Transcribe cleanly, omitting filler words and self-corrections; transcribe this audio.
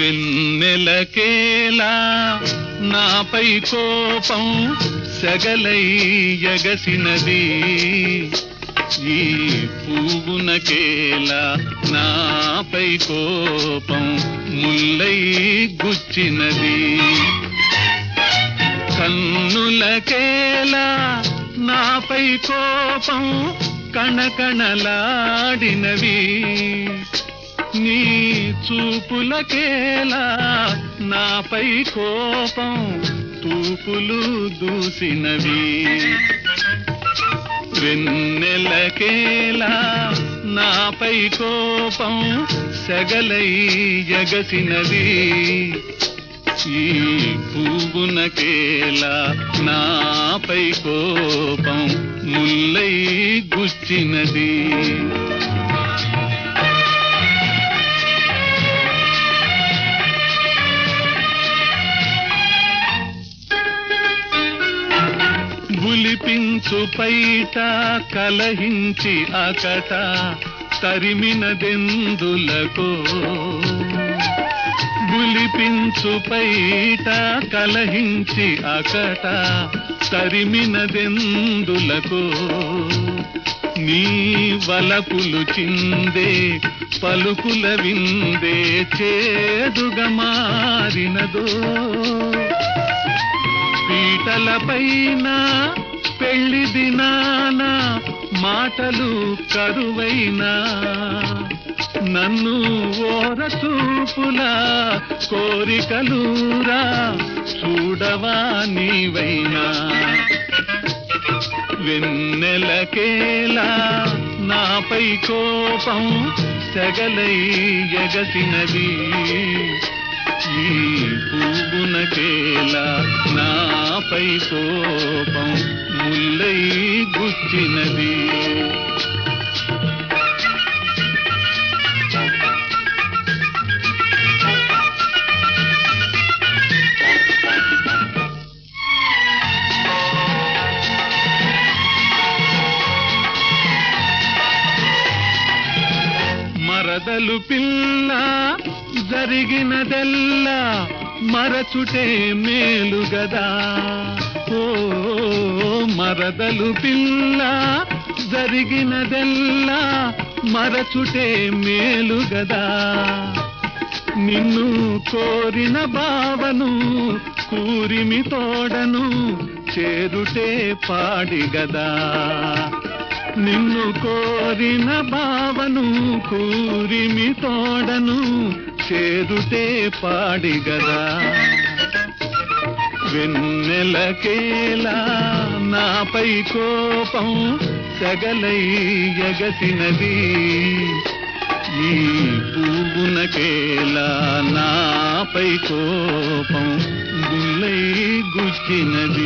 వెన్నెలకేలా నాపై కోపం సెగలై ఎగసినది, ఈ పువ్వునకేలా నాపై కోపం ముల్లై గుచ్చినది. కన్నులకేలా నాపై కోపం కణకణలాడినవి, నీ చూపులకేలా నాపై కోపం తూపులు దూసినవి. వెన్నెలకేలా నాపై కోపం సెగలై ఎగసినది, ఈ పువ్వునకేలా నాపై కోపం ముల్లై గుచ్చినది. బులిపించు పైట కలహించి అకట తరిమినదెందులకో, బులిపించు పైట కలహించి అకట తరిమినదెందులకో, నీ వలపులు చిందే పలుకుల విందే చేదుగా మారినదో, పీటల పైన పెళ్లి దినాన మాటలు కరువైనా, నన్ను ఓర చూపులా కోరికలూరా చూడవా నీవైనా. వెన్నెలకేలా నాపై కోపం సెగలై ఎగసినది, ఈ పువ్వునకేలా నాపై కోపం ముల్లై గుచ్చినది. మరదలు పిల్ల జరిగినదెల్లా మరచుటే మేలు గదా, ఓ మరదలు పిల్ల జరిగినదెల్లా మరచుటే మేలు గదా, నిన్ను కోరిన బావను కూరిమి తోడను చేరుటే పాడి గదా, నిన్ను కోరిన బావను కూరిమి తోడను చేరుటే పాడి గదా. వెన్నెలకేలా నాపై కోపం సెగలై ఎగసినది, ఈ పువ్వునకేలా నాపై కోపం ముల్లై గుచ్చినది.